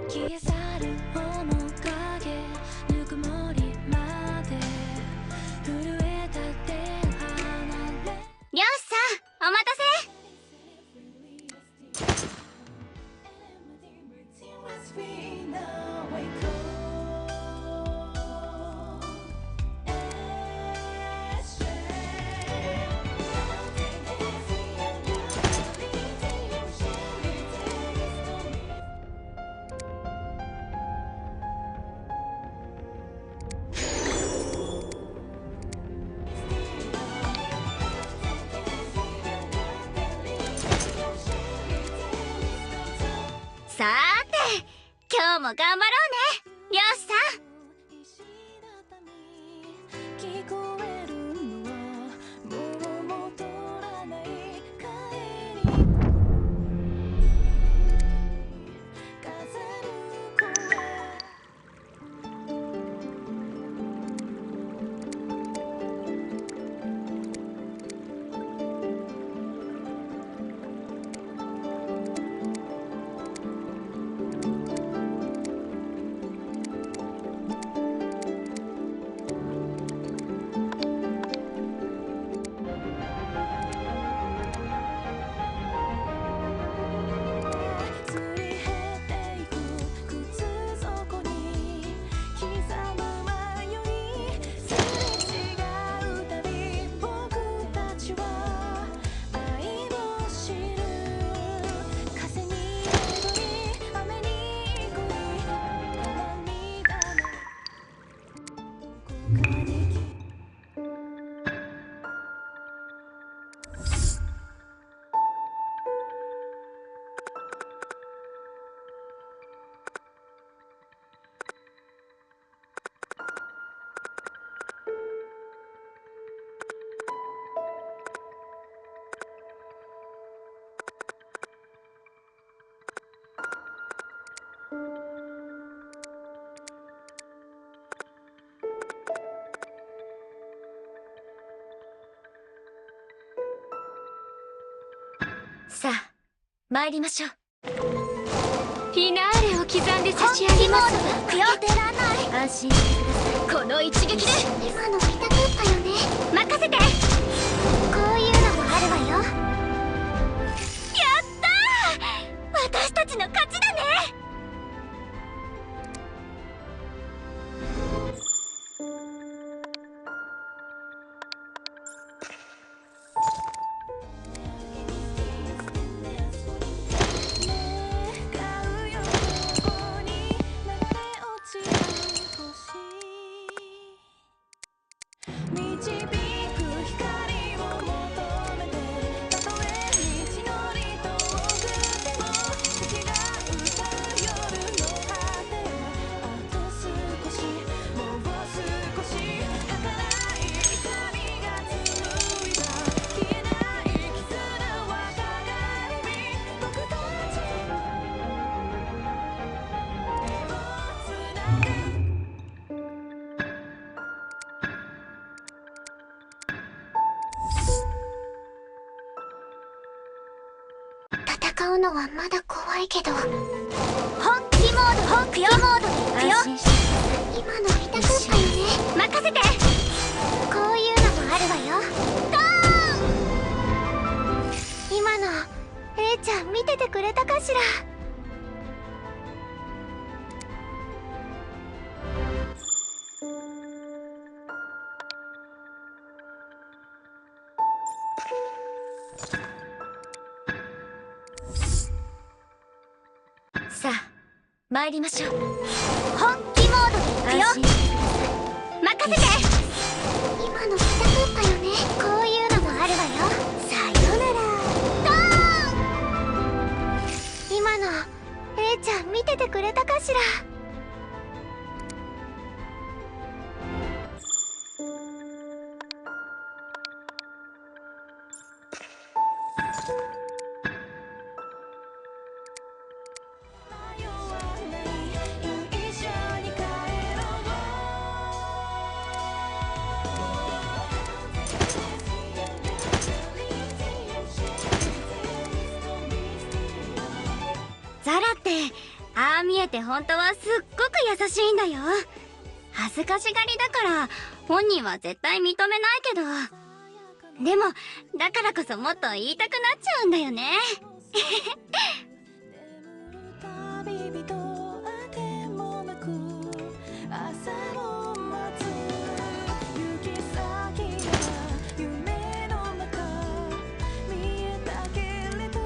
消え去る面影ぬくもりまで震えた手離れ。漁師さんお待たせ。さーて今日も頑張ろうね漁師さん。聞こえるのはもう戻らない帰り風の声。さあ参りましょう。フィナーレを刻んで差し上げます。出らない。安心してください。この一撃で。今の見たかったよね。任せて。こういうのもあるわよ。やったー、私たちの勝ちだね。導く光を求めて、たとえ道のり遠くても月が歌う夜の果てはあと少し、もう少し儚い光が紡いだ消えない絆は鏡僕たちをつなぐ。戦うのはまだ怖いけど、本気モード、本気モードでいくよ。安心して今の見たかったよね。任せて。こういうのもあるわよ。ドーン。今の A ちゃん見ててくれたかしら。さあ参りましょう。本気モードでいくよ。安心してください。任せて。今の見たかったよね。こういうのもあるわよ。さよなら。ドーン。今の A ちゃん見ててくれたかしら。迷わない一緒に帰ろう。ザラってああ見えて本当はすっごく優しいんだよ。恥ずかしがりだから本人は絶対認めないけど、でもだからこそもっと言いたくなっちゃうんだよね。旅人あてもなく朝を待つ行き先が夢の中見えたけれど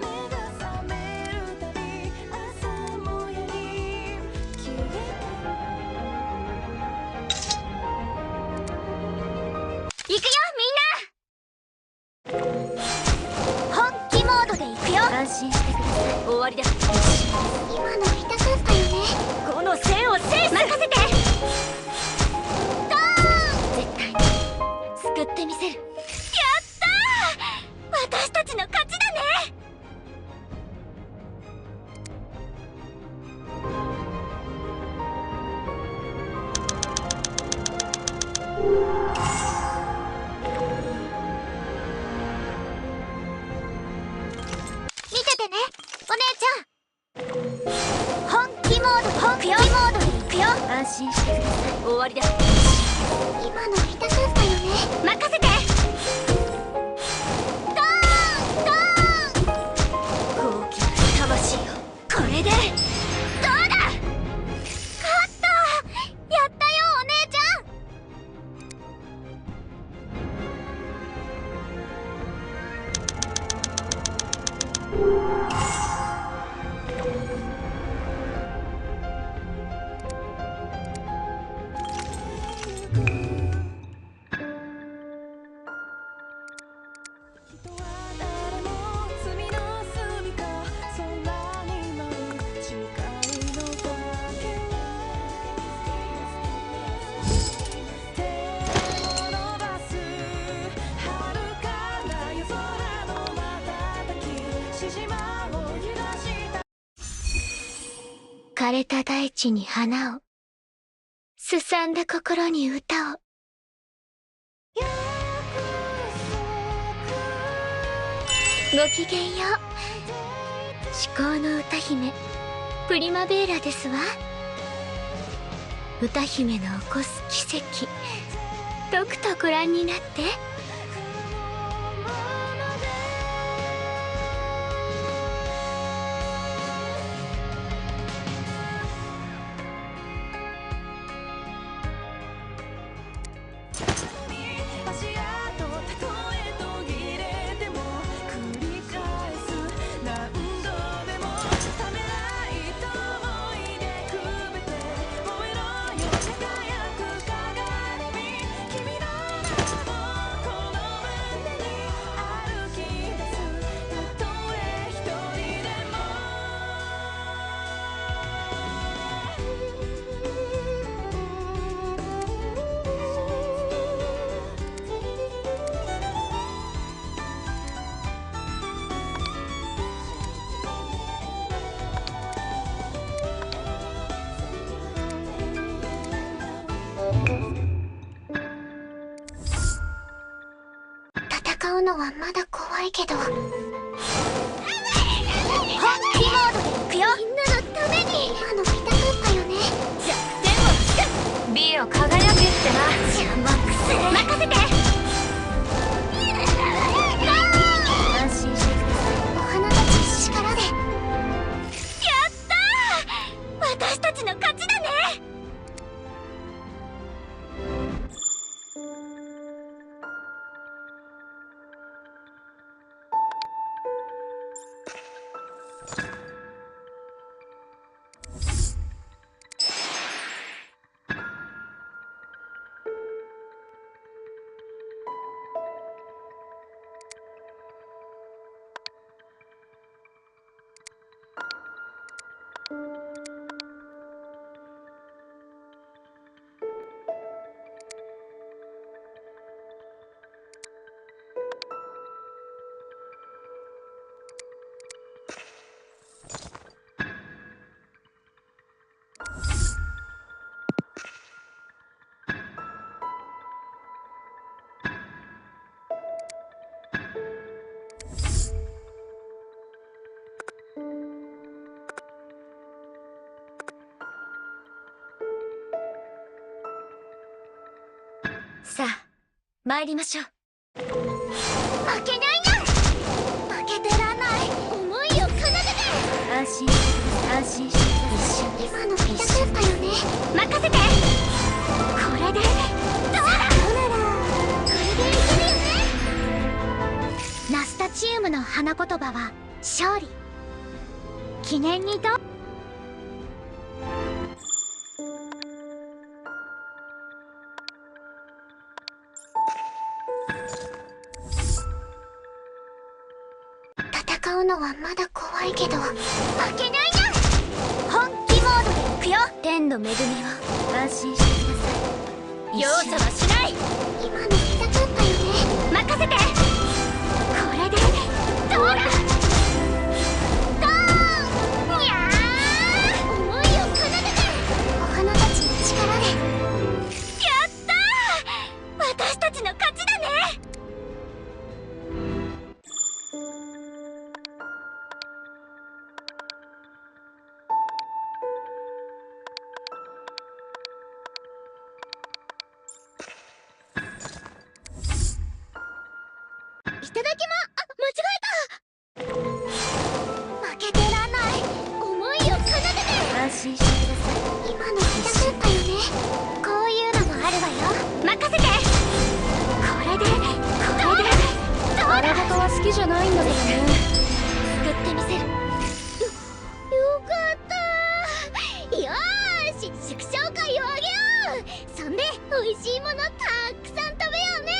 目が覚めるたび朝もやに消えて行くよみんな。本気モードで行くよ。安心してください。終わりだ。今の痛かったよね。この線を制す。任せて。ドーン。絶対に救ってみせる。やったー、私たちの勝ちだね。見ててねお姉ちゃん。本気モード、本気モードで行くよ。安心してください。終わりだ。今の痛かったよね。任せて。ドーンドーン。高貴な魂よ、これでどうだ。勝ったやったよお姉ちゃん。人は誰も罪の住みか空に舞う誓いのかけら手を伸ばす遥かな夜空の瞬き獅子舞を揺らした枯れた大地に花を、すさんだ心に歌を。ごきげんよう。至高の歌姫プリマベーラですわ。歌姫の起こす奇跡、とくとご覧になって。足跡たとえ途切れても繰り返す何度でもためらいと思い出くべて燃えろよ輝く鏡君の名をこの胸に歩き出すたとえ一人でも戦うのはまだ怖いけど、本気モードで行くよ。みんなのために。今の痛かったよね。弱点をつく。美を輝けってな。邪魔くせえ。任せて。安心してください。お花たちの力で。やったー、私たちの勝ちだね。さあ参りましょう。負けないな。負けてらない思いを奏でて。安心してください。安心してください。今の見たかったよね。任せて。これでどうだ。そうならこれでいけるよね。ナスタチウムの花言葉は勝利。記念にどう。戦うのはまだ怖いけど負けないな。本気モードで行くよ。天の恵みを安心してください。容赦はしない。今の見たかったよね。任せて。これでどうだ。ドーン。にゃー思いを奏でて。お花たちの力で。やったー。私たちの勝ちだね。いただき間違えた。負けてらない思いを奏でて。安心してください。今の見たかったよね。こういうのもあるわよ。任せて。これでどうだ。笑い事は好きじゃないんだけどね。救ってみせる。よかった。よーし祝勝会をあげよう。そんで美味しいものたくさん食べようね。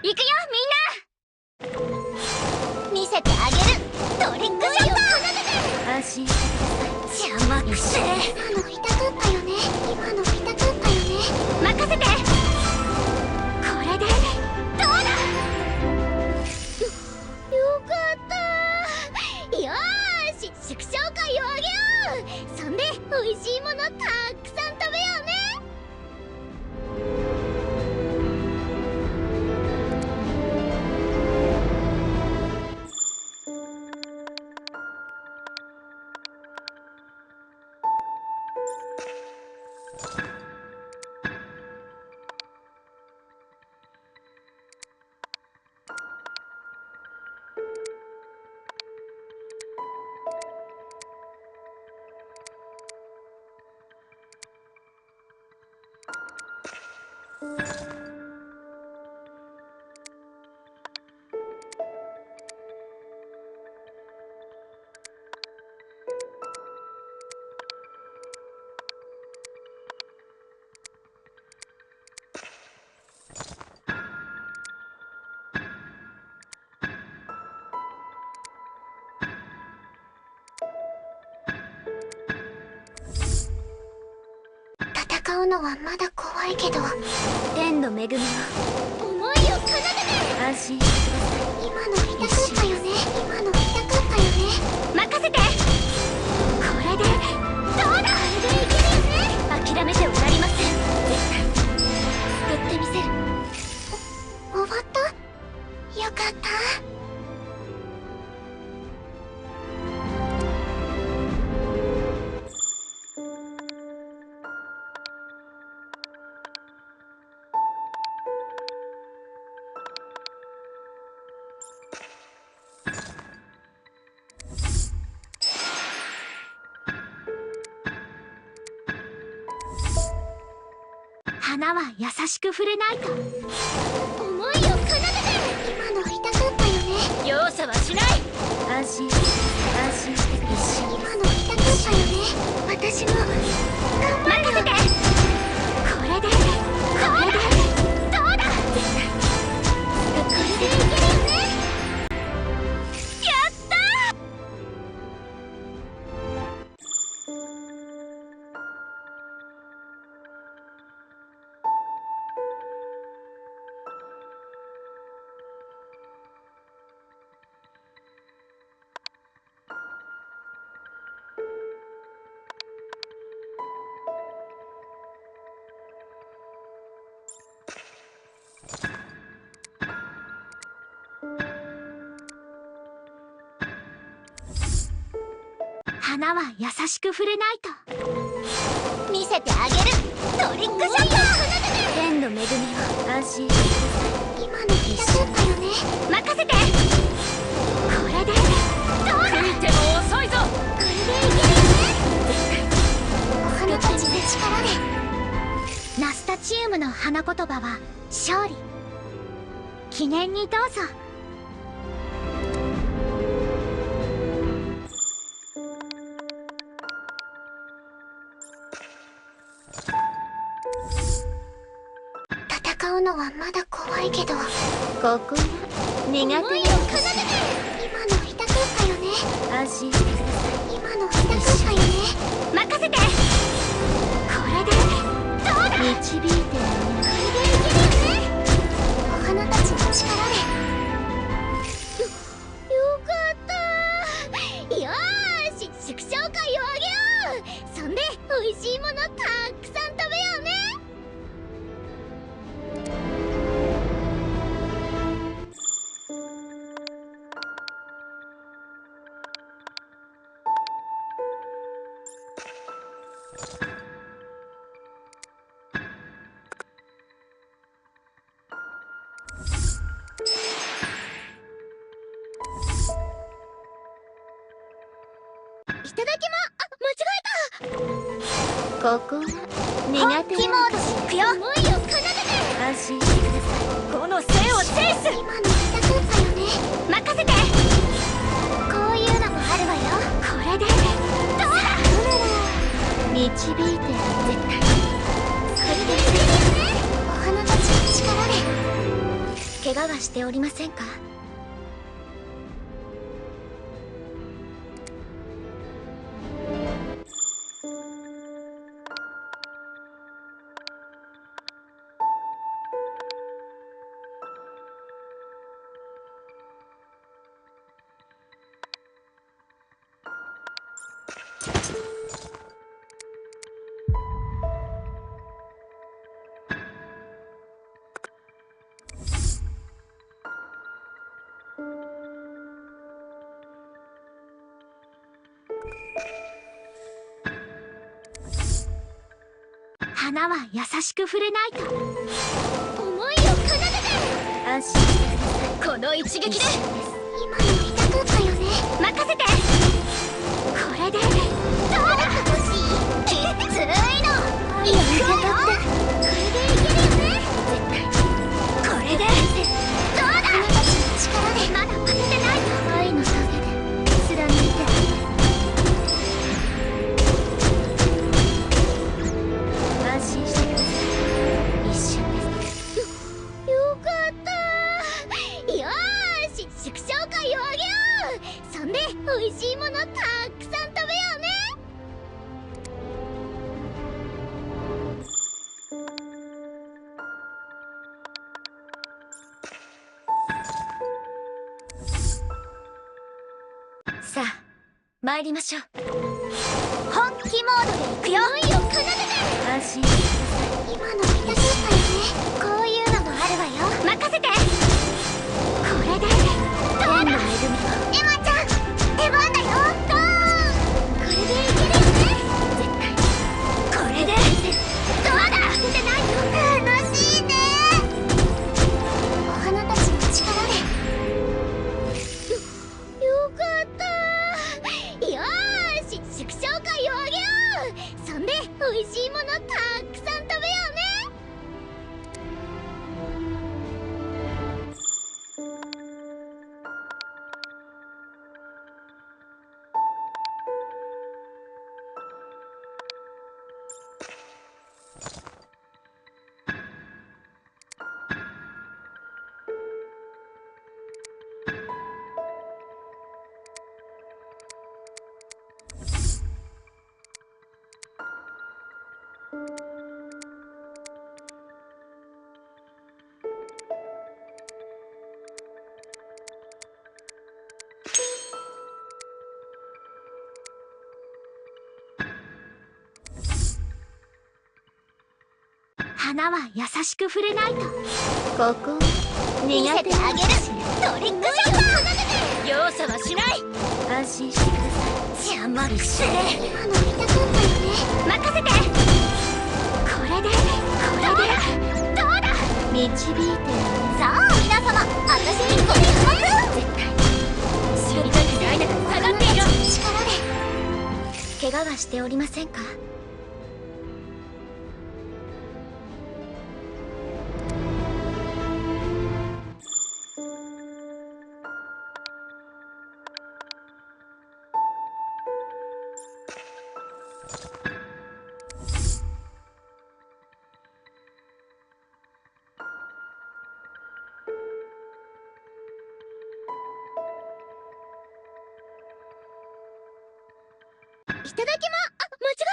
行くよみんな。見せてあげる。トリックショット。安心してください。邪魔くせえ。今の見たかったよね。今の見たかったよね。任せて。これでどうだ。よかった。よーし祝勝会をあげよう。そんで美味しいものたくさん食べようね。戦うのはまだ怖いけど天の恵みを思いを奏でて。安心してください。今の見たかったよね。今の見たかったよね。任せて。これでどうだ。これでいけるよね。諦めてはなりません。絶対救ってみせる。終わった。よかった。花は優しく触れないと。思いを奏でて。今の見たかったよね。容赦はしない。安心して安心して一緒に。今の見たかったよね。私も頑張るよ。任せて。これでどうだ。絶対これでいけるよね。やったー。花は優しく触れないと。見せてあげる。トリックショット。天の恵みを安心してください。今の痛かったよね。任せて。これでどうだ。ついても遅いぞ。これでいけるよね。お花たちの力で。ナスタチウムの花言葉は勝利。記念にどうぞ。戦うのはまだ怖いけど、ここが苦手なの。今の痛かったよね。安心してください。今の痛かったよね。任せて。これでどうだ。導いてあげる。これでいけるよね。お花たちの力で。よかったー。よーし、祝勝会をあげよう。そんで美味しいものたくさん食べようね。いただきま、間違えた。ここは苦手な本気モードでいくよ。思いを奏でて。安心してください。この生を制す。今の痛かったよね。任せて。こういうのもあるわよ。これでどうだ。導いて絶対。これでいけるよね。お花たちの力で。怪我はしておりませんか。花は優しく触れないと。思いを奏でて。安心してください。この一撃で。今の痛かったよね。任せて。これでどうだ。欲しい。きついの。いくよ。これでいけるよね。絶対。これでどうだ。あなたたちの力で。まだ負けてないよ。愛の影で貫いてあげる。安心してください。一瞬です。よかったー。よーし、祝勝会をあげよう。そんで美味しいものたくさん食べようね。さあ参りましょう。本気モードでいくよ。思いを奏でて。安心してください。今の痛かったよね。こういうのもあるわよ。任せて。これでどうだ。天の恵みを。エマちゃん出番だよ。ゴー。これでいけるよね。絶対。これでどうだ。出てないよ。楽しいね。お花たちの力で。よかったー。よーし、祝勝会をあげよう。そんで美味しいものたくさん食べようね。花は優しく触れないと。ここ苦見せてあげるトリックショット。容赦はしない。安心してください。邪魔くせえ。今の見たかったよね。任せて。これでどうだ。導いてさあ皆様、私にご注目。絶対知りたくないなら下がっていろ。力で怪我はしておりませんか？いただきま、間違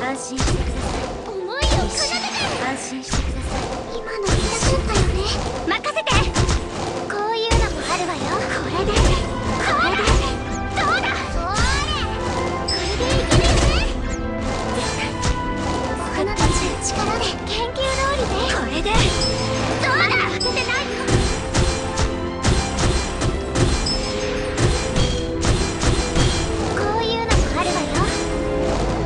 え安心してください。た。思いを奏でて。安心してください。今の見たかったよね。任せて。こういうのもあるわよ。これでどうだ。それこれでいけるよね。お花たちの力で研究通りで。これでどうだ。負けてないよ。こういうのもあるわよ。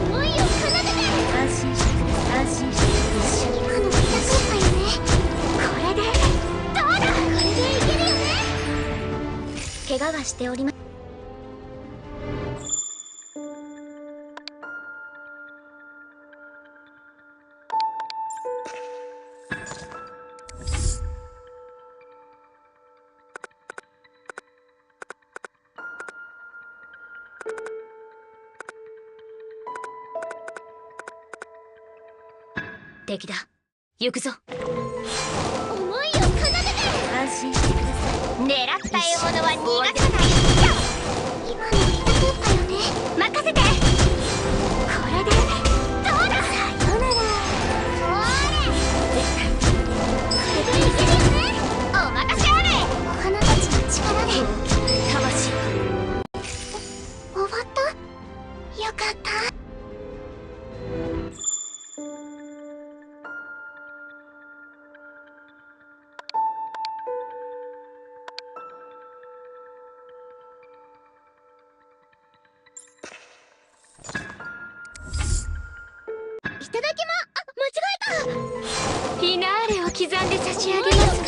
思いを奏でて。安心してください。安心してください。今の見たかったよね。これでどうだ。これでいけるよね。怪我はしておりま敵だ。行くぞ。思いを奏でて。安心してください。狙った獲物は逃がさない。今の見たかったよね。任せて。これでどうだ。さよなら。それこれでいけるよね。お任せあれ。お花たちの力で。魂。終わった。よかった。いただきま、間違えた。フィナーレを刻んで差し上げますが、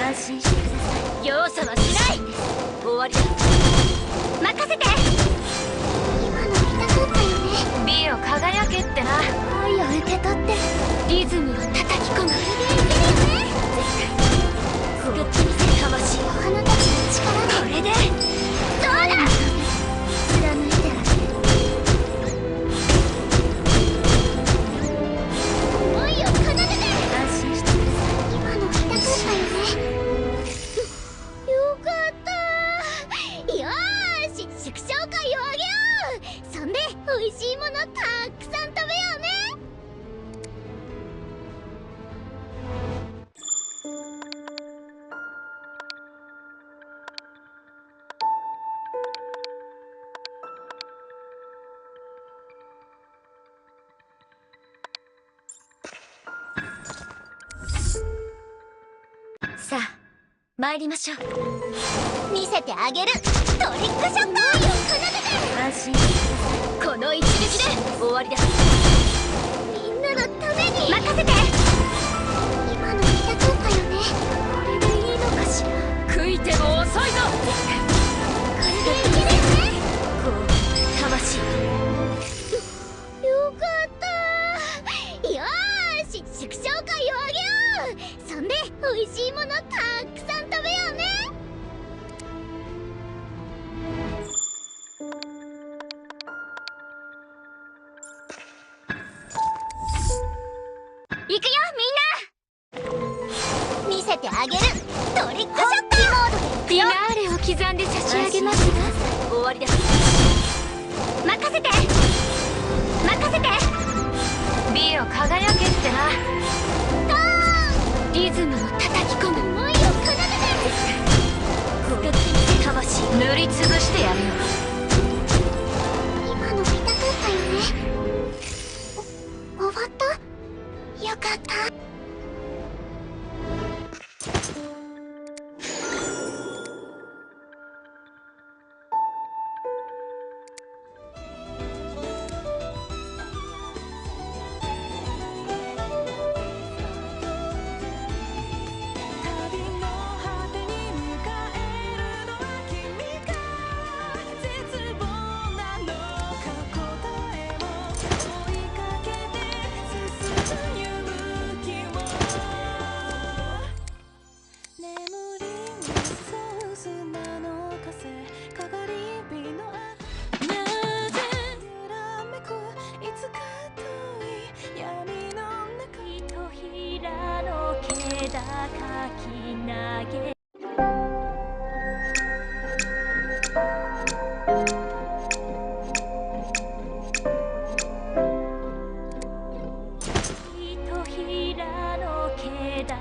安心してください。容赦はしない。終わりだ。任せて。今の見たかったよね。美を輝けってな。愛を受け取って。リズムを叩き込む。これでいけるよね。救ってみせ魂。お花たちの力で。これでどうだ。貫いてあげる。思いを奏でて。安心してください。今の見たかったよね。よかった。よーし、祝勝会をあげよう。そんで美味しいものたくさん食べようね。さあ参りましょう。見せてあげるトリックショット。思いを奏でて。安心してください。この一撃で終わりだ。みんなのために。任せて。今の見たかったよね。これでいいのかしら。悔いても遅いぞ。これでいけるよね。こう魂。よかった。よーし、祝勝会をあげよう。そんで美味しいものたくさん食べようね。行くよみんな。見せてあげるトリックショット。フィナーレを刻んで差し上げますが、終わりだ。任せて。任せて。美を輝けってな。リズムを叩き込む。思いを奏でて。救ってみせ魂。塗りつぶしてやるよ。今の見たかったよね。終わった。よかった。高き投げひとひらの気高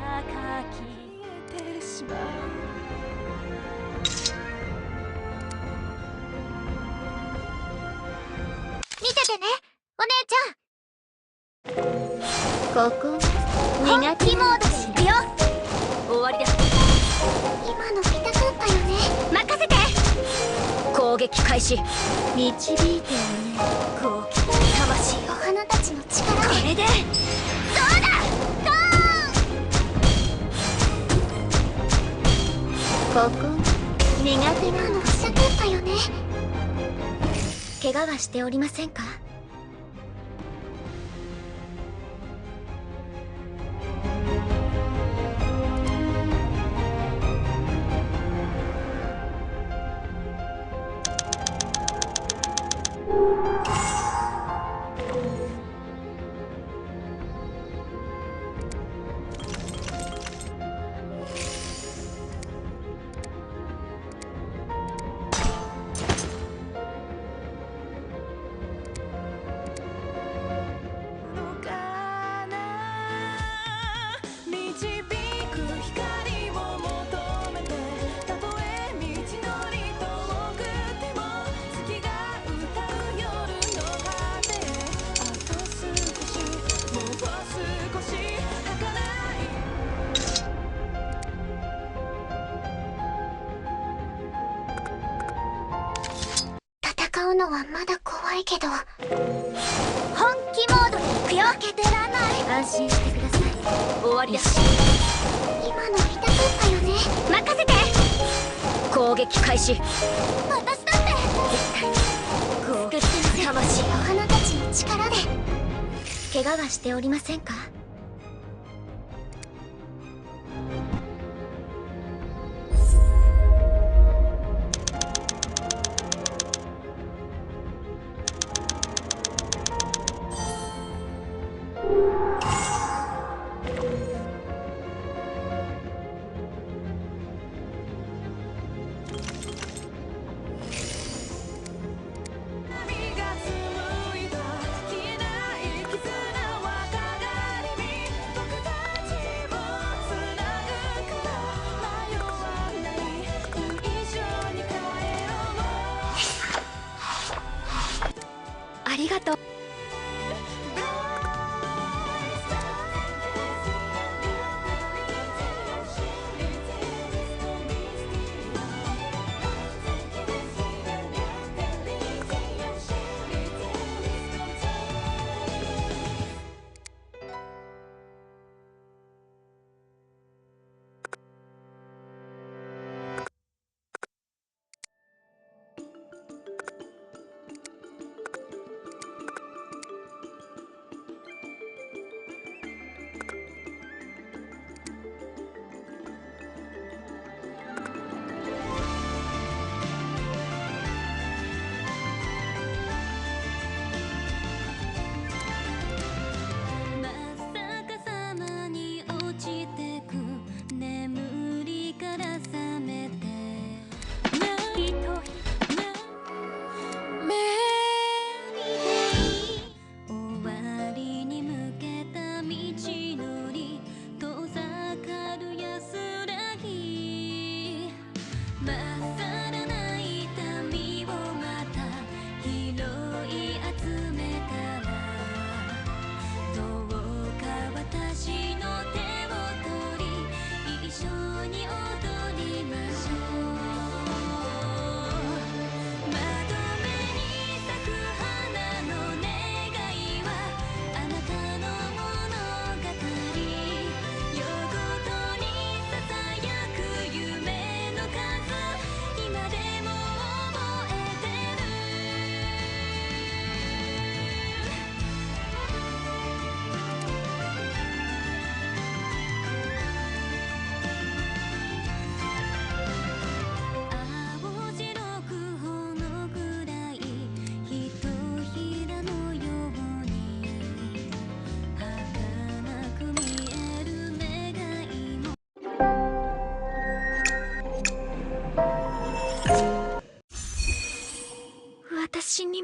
き消えてしまう見ててねお姉ちゃん。ここ苦手モードで行くよ。終わりだ。今の見たかったよね。任せて。攻撃開始。導いてよね。攻撃魂おを。花たちの力で。これでどうだゴーン。ここ苦手今の見たかったよね。怪我はしておりませんか？のかな導く光を求めてたとえ道のり遠くても月が歌う夜の果てあと少しもう少し儚い戦うのはまだ怖いけど。本気モードで行くよ。負けてらない。安心してください。終わりだ。今の見たかったよね。任せて。攻撃開始。私だって攻撃魂お花たちの力で。怪我はしておりませんか？波が紡いだ消えない絆は輝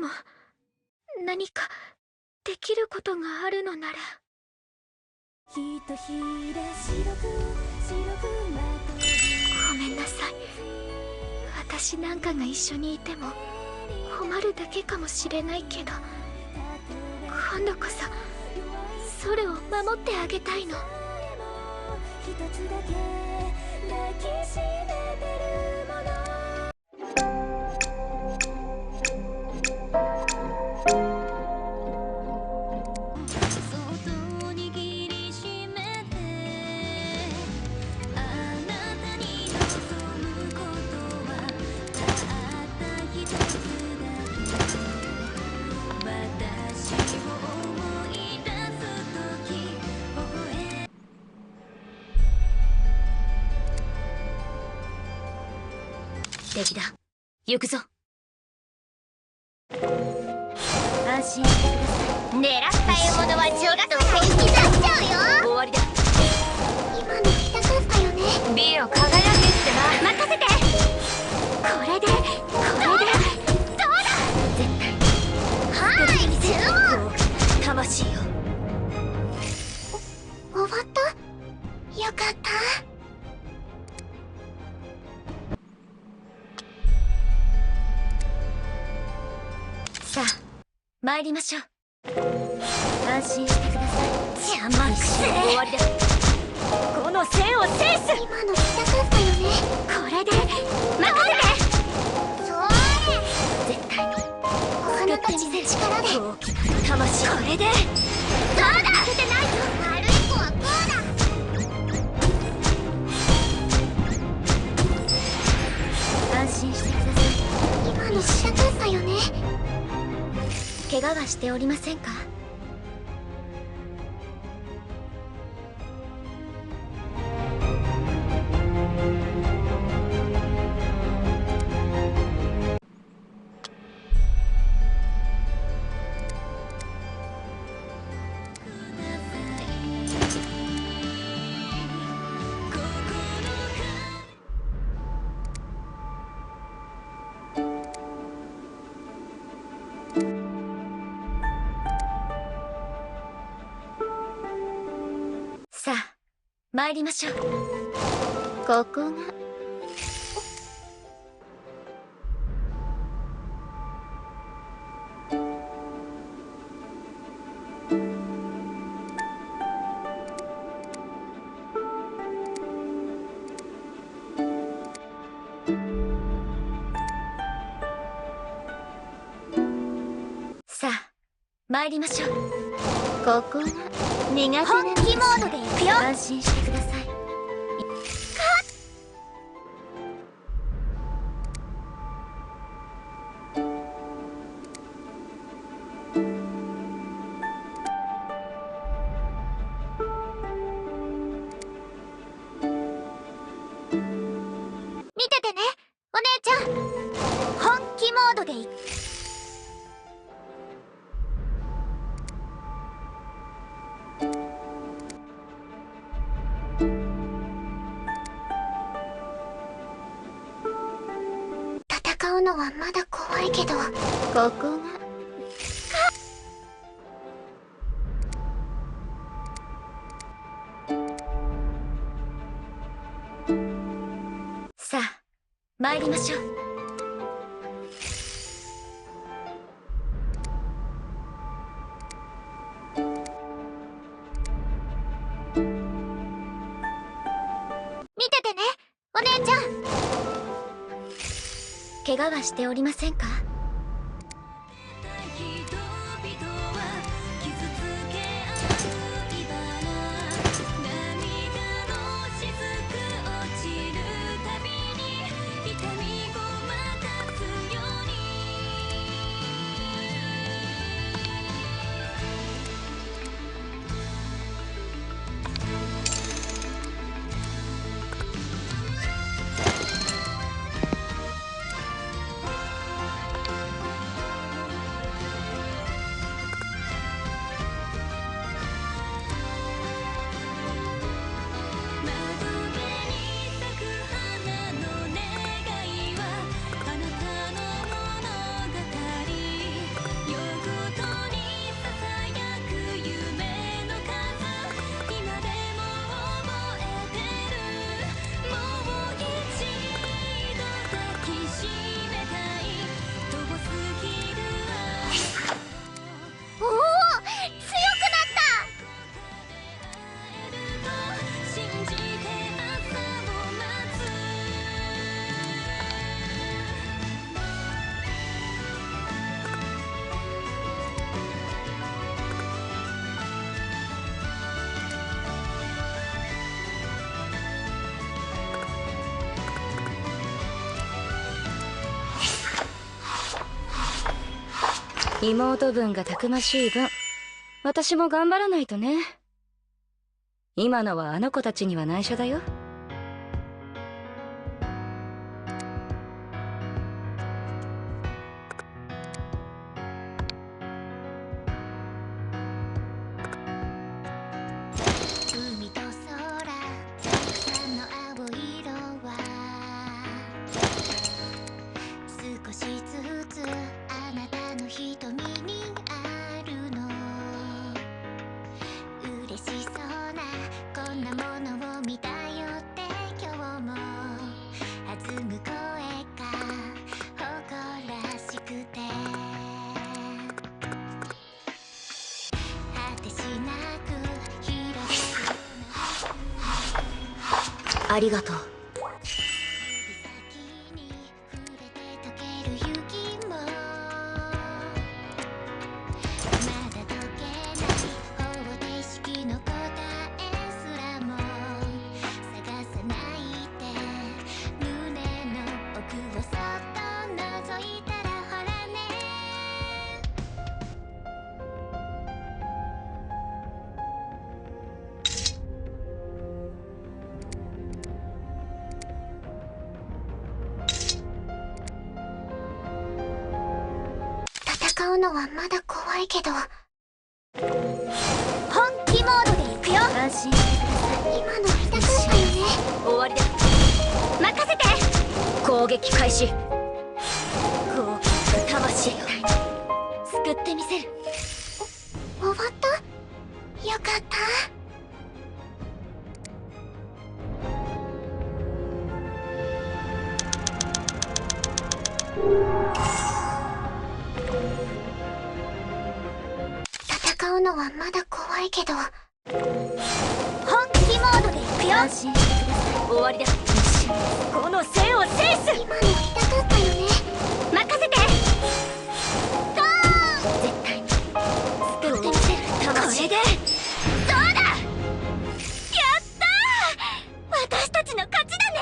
も何かできることがあるのなら。ひとひで白くまとうごめんなさい。私なんかが一緒にいても困るだけかもしれないけど、今度こそソルを守ってあげたいの。一つだけ抱きしめてるものそっと握りしめてあなたに望むことはたった一つだけ私を思い出す時微笑敵だ。行くぞ。安心してください。狙った獲物はちょっと本気出しちゃうよ。終わりだ。今の痛かったよね。美を輝けってな。任せて。これでどうだ絶対はい、注文。魂よ。終わった。よかった。さあ参りましょう。安心してください。邪魔くせえ。終わりだ。この戦を制す。今の痛かったよね。これで任せて。それ絶対にお花たちの力で。大きな魂。これでどうだ。負けてないぞ。悪い子はこうだ。安心してください。今の痛かったよね。怪我はしておりませんか？さあ参りましょう。ここがさあ参りましょう。ここが苦手な本気モードでいくよ。安心してください。見ててね、お姉ちゃん。本気モードでいく。戦うのはまだ怖いけど、ここがさあ参りましょう。見ててね、お姉ちゃん。怪我はしておりませんか？人々は傷つけ合う涙の雫落ちるたびに痛みごまかすように妹分がたくましい分、私も頑張らないとね。今のはあの子たちには内緒だよ。海と空たくさんの青色は少しずつあなたの瞳にあるの。嬉しそうなこんなものを見たよって今日も弾む声が誇らしくて果てしなく広がるありがとう。指先に触れて溶ける雪もまだ解けない方程式の答えすらも探さないで胸の奥をそっと覗いたらほらね。戦うのはまだ怖いけど本気モードで行くよ。安心してください。今の痛かったよね。終わりだ。任せて。攻撃開始。高級な魂を救ってみせる。終わったよかった。戦うのはまだ怖いけど本気モードで行くよ。安心してください。終わりだ。この戦を制す。今の痛かったよね。任せて。ゴー。絶対に救ってみせる。魂。これでどうだ。やったー。私たちの勝ちだね。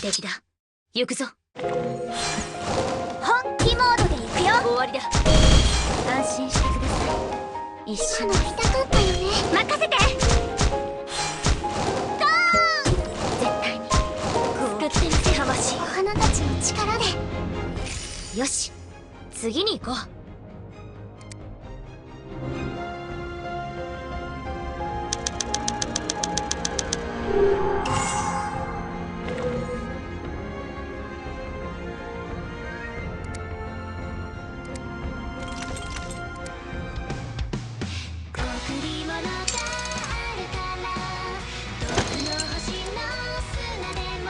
敵だ。行くぞ。本気モードで行くよ。終わりだ。安心してください。一緒に今の痛かったよね。任せて。ゴー。絶対に救ってみせる。魂。お花たちの力でよし、次に行こう。贈り物があるから遠くの星の砂でも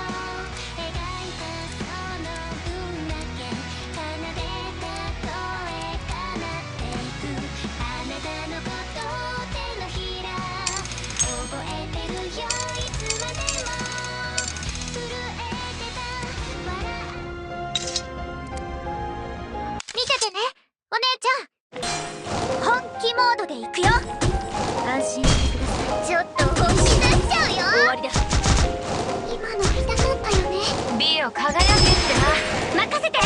描いたその分だけ奏でた声が鳴っていく。あなたのこと手のひら覚えてるよ。いつまでも震えてた見ててねお姉ちゃん。本気モードで行くよ。安心してください。ちょっと本気出しちゃうよ。終わりだ。今の痛かったよね。美を輝けってな。任せて。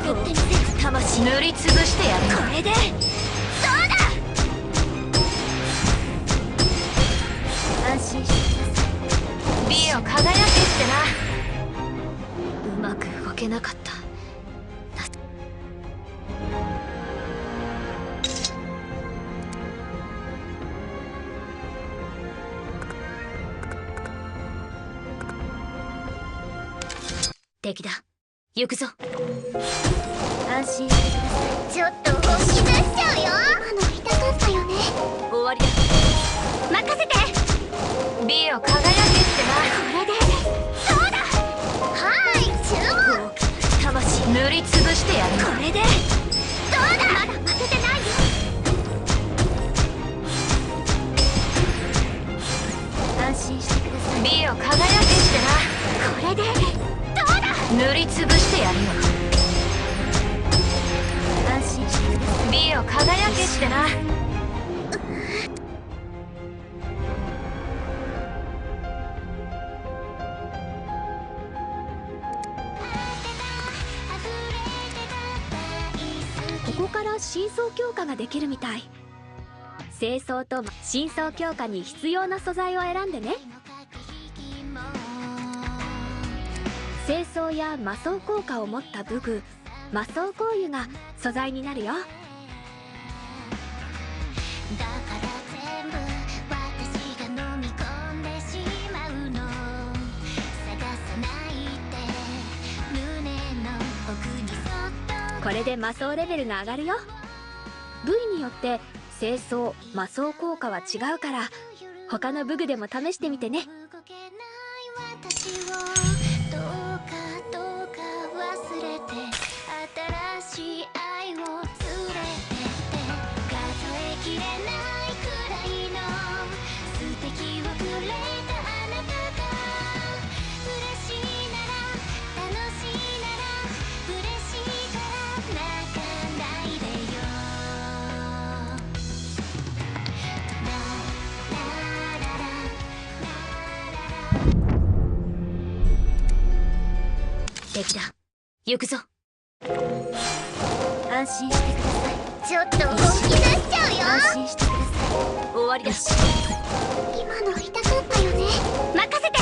救ってみせる。魂塗りつぶしてやる。これでどうだ。安心してください。美を輝けってな。うまく動けなかった。敵だ。行くぞ。安心してください。ちょっと本気出しちゃうよ。今の痛かったよね。終わりだ。任せて。美を輝けってな。これでどうだ。はい注目。魂塗りつぶしてやる。これでどうだ。まだ負けてないよ。安心してください。美を輝けってな。これでどうだ。塗りつぶしてやるよ。安心美を輝けってな。ここから深層強化ができるみたい。清掃と深層強化に必要な素材を選んでね。清掃や魔装効果を持った武具魔装香油が素材になるよ。だから全部私が飲み込んでしまうの。探さないで胸の奥にそっと。これで魔装レベルが上がるよ。部位によって清掃魔装効果は違うから他の武具でも試してみてね。動けない私をどうかどうか忘れて新しい愛を連れてって数えきれないくらいの素敵をくれたあなたが嬉しいなら楽しいなら嬉しいから泣かないでよ。敵だ。行くぞ。安心してください。ちょっと本気出しちゃうよ。安心してください。終わりだ。今の痛かったよね。任せて。